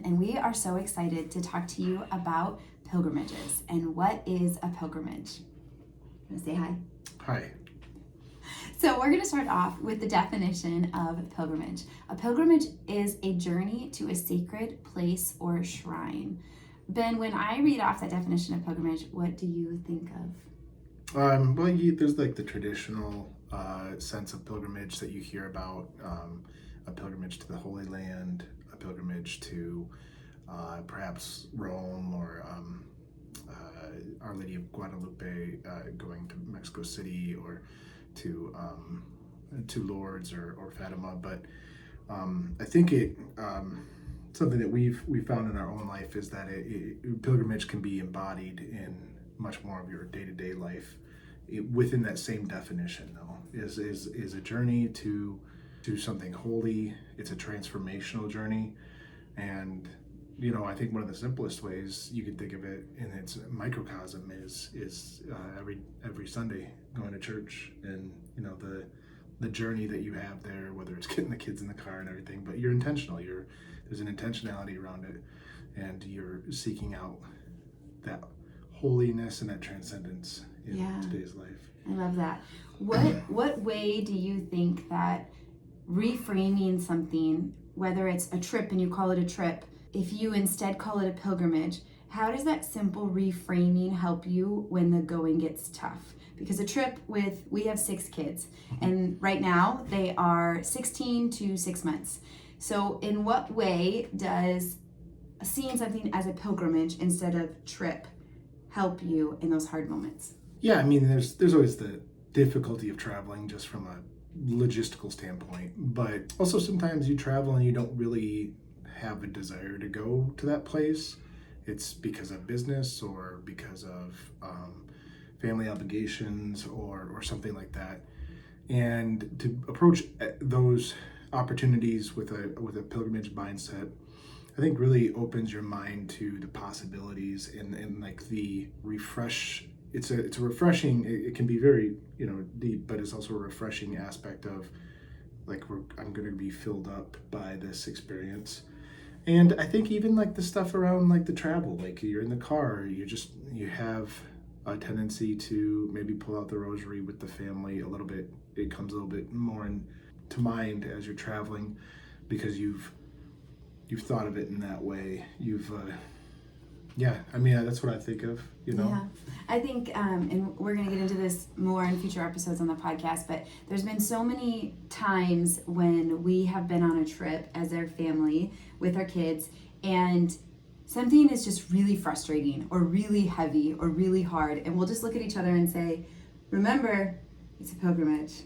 and we are so excited to talk to you about pilgrimages and what is a pilgrimage. Want to say hi? Hi. So we're going to start off with the definition of pilgrimage. A pilgrimage is a journey to a sacred place or shrine. Ben, when I read off that definition of pilgrimage, what do you think of? There's like the traditional sense of pilgrimage that you hear about, a pilgrimage to the Holy Land, a pilgrimage to perhaps Rome or Our Lady of Guadalupe, going to Mexico City, or to Lourdes or Fatima. But I think something that we've found in our own life is that pilgrimage can be embodied in much more of your day-to-day life. Within that same definition, though, is a journey to something holy. It's a transformational journey, and I think one of the simplest ways you can think of it in its microcosm is every Sunday going to church, and the journey that you have there, whether it's getting the kids in the car and everything, but you're intentional. There's an intentionality around it, and you're seeking out that holiness and that transcendence in today's life. I love that. What way do you think that reframing something, whether it's a trip and you call it a trip, if you instead call it a pilgrimage, how does that simple reframing help you when the going gets tough? Because a trip we have 6 kids, and right now they are 16 to 6 months. So in what way does seeing something as a pilgrimage instead of trip help you in those hard moments? Yeah, I mean, there's always the difficulty of traveling just from a logistical standpoint, but also sometimes you travel and you don't really have a desire to go to that place. It's because of business or because of family obligations or something like that. And to approach those opportunities with a pilgrimage mindset, I think really opens your mind to the possibilities and like the refresh. It's a refreshing. It can be very deep, but it's also a refreshing aspect of like I'm going to be filled up by this experience. And I think even like the stuff around like the travel, like you're in the car, you have a tendency to maybe pull out the rosary with the family a little bit. It comes a little bit more to mind as you're traveling because you've thought of it in that way. That's what I think of, Yeah, I think, and we're going to get into this more in future episodes on the podcast, but there's been so many times when we have been on a trip as our family with our kids, and something is just really frustrating or really heavy or really hard, and we'll just look at each other and say, remember, it's a pilgrimage.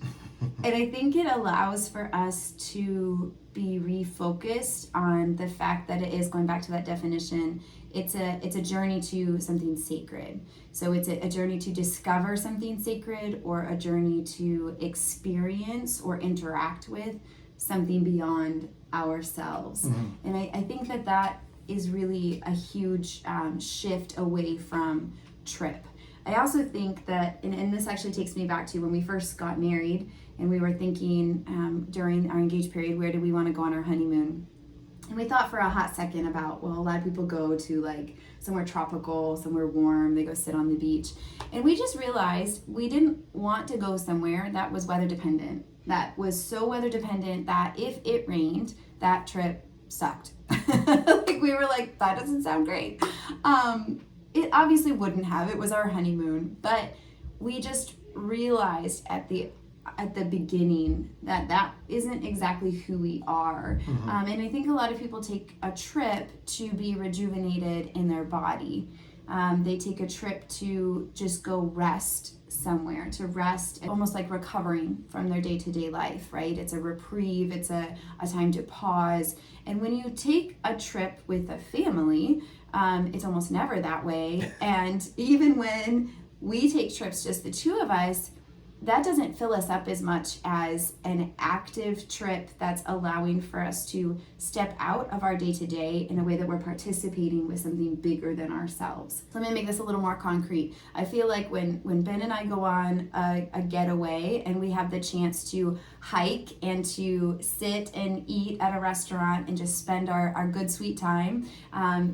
And I think it allows for us to be refocused on the fact that it is, going back to that definition, it's a journey to something sacred. So it's a journey to discover something sacred, or a journey to experience or interact with something beyond ourselves. Mm-hmm. And I think that is really a huge shift away from trip. I also think that, and this actually takes me back to when we first got married, and we were thinking during our engaged period, where do we want to go on our honeymoon? And we thought for a hot second about, well, a lot of people go to like somewhere tropical, somewhere warm, they go sit on the beach. And we just realized we didn't want to go somewhere that was weather dependent, that was so weather dependent that if it rained, that trip sucked. Like we were like, that doesn't sound great. It obviously wouldn't have, it was our honeymoon, but we just realized at the beginning that isn't exactly who we are. Mm-hmm. And I think a lot of people take a trip to be rejuvenated in their body. They take a trip to just go rest somewhere, to rest, almost like recovering from their day-to-day life, right? It's a reprieve, it's a time to pause. And when you take a trip with a family, it's almost never that way. And even when we take trips, just the two of us, that doesn't fill us up as much as an active trip that's allowing for us to step out of our day-to-day in a way that we're participating with something bigger than ourselves. So let me make this a little more concrete. I feel like when Ben and I go on a getaway and we have the chance to hike and to sit and eat at a restaurant and just spend our good sweet time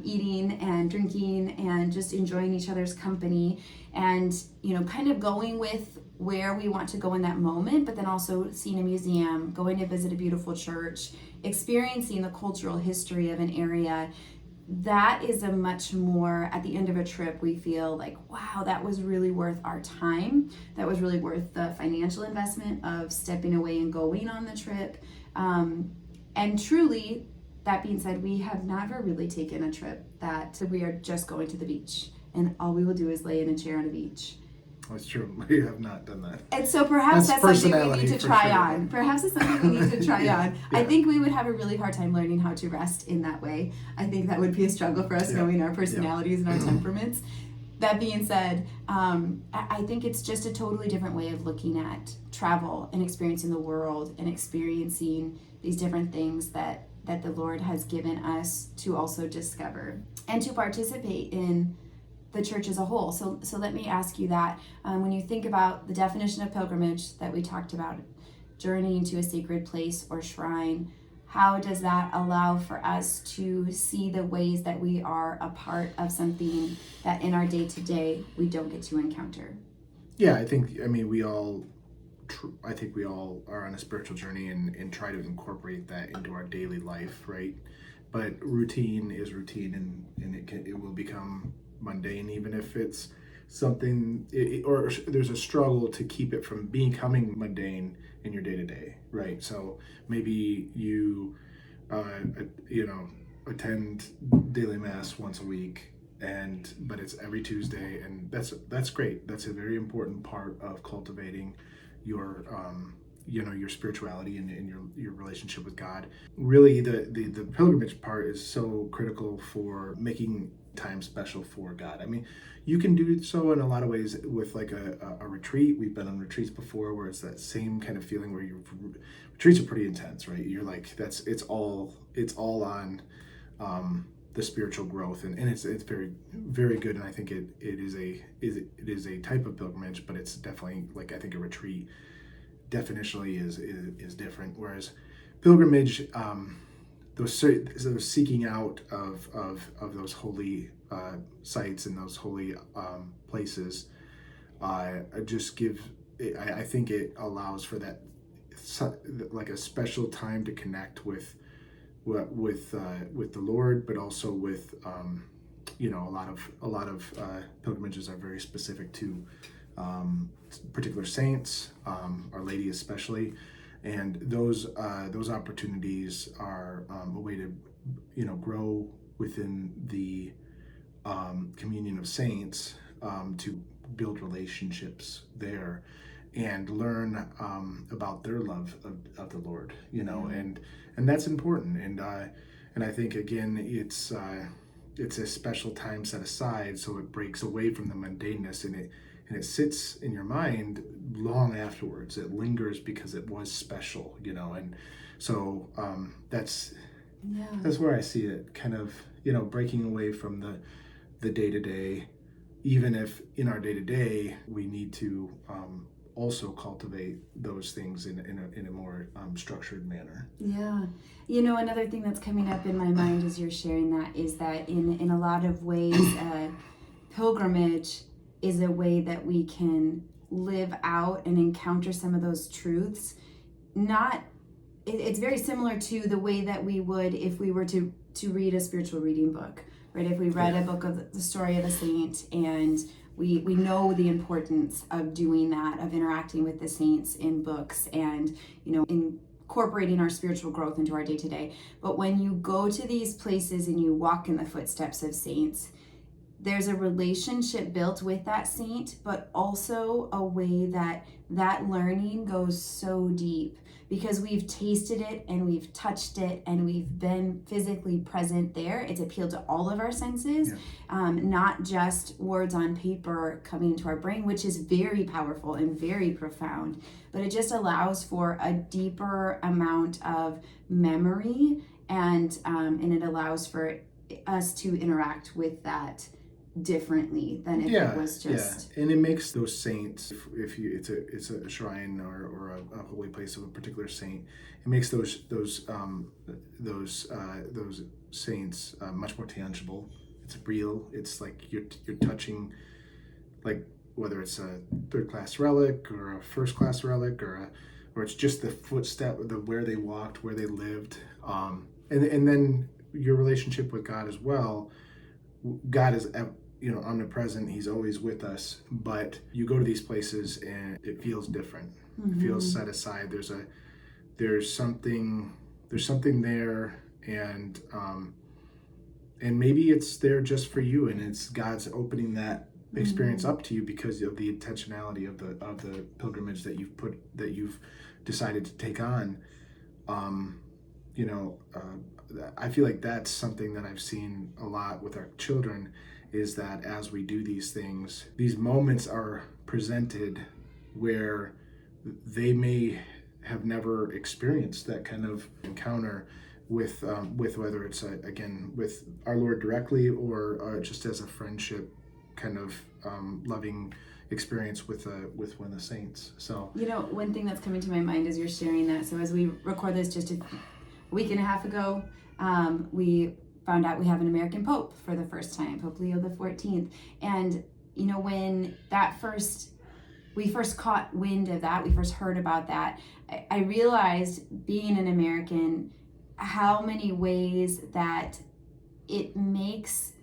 eating and drinking and just enjoying each other's company, and kind of going with where we want to go in that moment, but then also seeing a museum, going to visit a beautiful church, experiencing the cultural history of an area. That is a much more, at the end of a trip, we feel like, wow, that was really worth our time. That was really worth the financial investment of stepping away and going on the trip. And truly, that being said, we have never really taken a trip that we are just going to the beach and all we will do is lay in a chair on a beach. That's true. We have not done that. And so perhaps that's something we need to try sure. on. Perhaps it's something we need to try on. Yeah. I think we would have a really hard time learning how to rest in that way. I think that would be a struggle for us, knowing our personalities and our temperaments. That being said, I think it's just a totally different way of looking at travel and experiencing the world and experiencing these different things that the Lord has given us to also discover and to participate in the church as a whole. So let me ask you that. When you think about the definition of pilgrimage that we talked about, journeying to a sacred place or shrine, how does that allow for us to see the ways that we are a part of something that in our day-to-day we don't get to encounter? Yeah, I think we all are on a spiritual journey and try to incorporate that into our daily life, right? But routine is routine, and it will become mundane, even if it's something, or there's a struggle to keep it from becoming mundane in your day-to-day, right? So maybe you attend daily mass once a week, but it's every Tuesday, and that's great. That's a very important part of cultivating your your spirituality and your relationship with God. Really, the pilgrimage part is so critical for making time special for God. You can do so in a lot of ways with like a retreat. We've been on retreats before where it's that same kind of feeling where retreats are pretty intense, right? You're like, it's all on the spiritual growth, and it's very, very good. And I think it is a type of pilgrimage, but it's definitely, like, I think a retreat definitionally is different. Whereas pilgrimage, those seeking out of those holy sites and those holy places, I think it allows for that, like a special time to connect with the Lord, but also with a lot of pilgrimages are very specific to particular saints, Our Lady especially, and those opportunities are a way to grow within the communion of saints, to build relationships there and learn about their love of the Lord, and that's important. And I think, again, it's a special time set aside, so it breaks away from the mundaneness, and it sits in your mind long afterwards. It lingers because it was special, and so that's where I see it, kind of breaking away from the day-to-day, even if in our day-to-day we need to also cultivate those things in a more structured manner. Yeah. Another thing that's coming up in my mind as you're sharing that is that in a lot of ways, pilgrimage is a way that we can live out and encounter some of those truths. It's very similar to the way that we would if we were to read a spiritual reading book, right? If we read a book of the story of a saint, and we know the importance of doing that, of interacting with the saints in books and, incorporating our spiritual growth into our day-to-day. But when you go to these places and you walk in the footsteps of saints, there's a relationship built with that saint, but also a way that that learning goes so deep because we've tasted it and we've touched it and we've been physically present there. It's appealed to all of our senses, not just words on paper coming into our brain, which is very powerful and very profound, but it just allows for a deeper amount of memory, and it allows for us to interact with that differently than if it was just. And it makes those saints, if you it's a shrine or a holy place of a particular saint, it makes those saints much more tangible. It's real. It's like you're touching, like whether it's a third class relic or a first class relic or it's just the footstep, where they walked, where they lived, and then your relationship with God as well. God is omnipresent. He's always with us, but you go to these places and it feels different. It feels set aside. There's something there, and maybe it's there just for you, and it's God's opening that experience up to you because of the intentionality of the pilgrimage that you've decided to take on. I feel like that's something that I've seen a lot with our children, is that as we do these things, these moments are presented where they may have never experienced that kind of encounter with whether it's again with our Lord directly or just as a friendship kind of loving experience with one of the saints. So one thing that's coming to my mind as you're sharing that, so as we record this just a week and a half ago, we found out we have an American Pope for the first time, Pope Leo the 14th. And when we first caught wind of that, we first heard about that, I realized, being an American, how many ways that it makes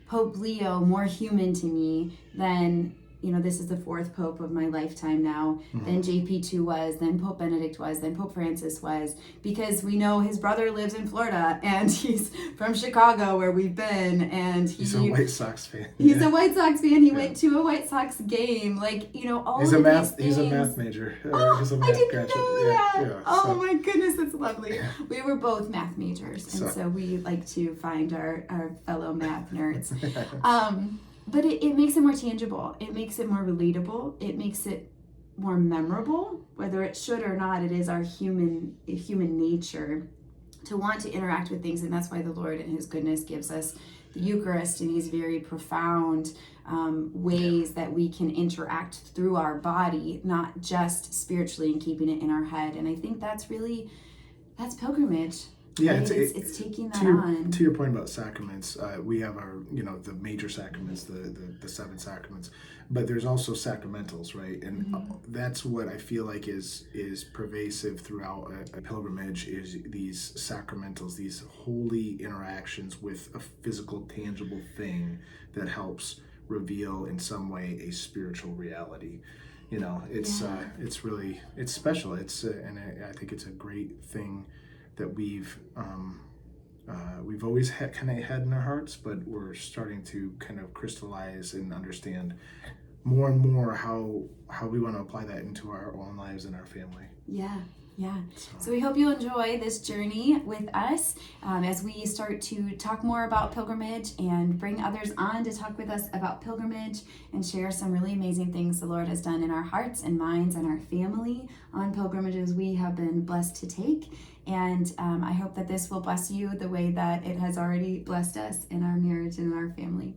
Pope Leo more human to me than, this is the fourth Pope of my lifetime now, then JP2 was, then Pope Benedict was, then Pope Francis was, because we know his brother lives in Florida and he's from Chicago where we've been, and he's a White Sox fan. He's a White Sox fan. He went to a White Sox game. All he's of a these things. He's a math major. I didn't know that. Yeah, my goodness, that's lovely. We were both math majors, and so we like to find our fellow math nerds. But it makes it more tangible. It makes it more relatable. It makes it more memorable. Whether it should or not, it is our human nature to want to interact with things, and that's why the Lord in His goodness gives us the Eucharist in these very profound ways that we can interact through our body, not just spiritually and keeping it in our head. And I think that's pilgrimage. Yeah, right? It's taking that on. To your point about sacraments, we have our, the major sacraments, the seven sacraments, but there's also sacramentals, right? And that's what I feel like is pervasive throughout a pilgrimage, is these sacramentals, these holy interactions with a physical, tangible thing that helps reveal in some way a spiritual reality. It's special. And I think it's a great thing that we've always had in our hearts, but we're starting to kind of crystallize and understand more and more how we want to apply that into our own lives and our family. Yeah. So we hope you enjoy this journey with us as we start to talk more about pilgrimage and bring others on to talk with us about pilgrimage and share some really amazing things the Lord has done in our hearts and minds and our family on pilgrimages we have been blessed to take. And I hope that this will bless you the way that it has already blessed us in our marriage and in our family.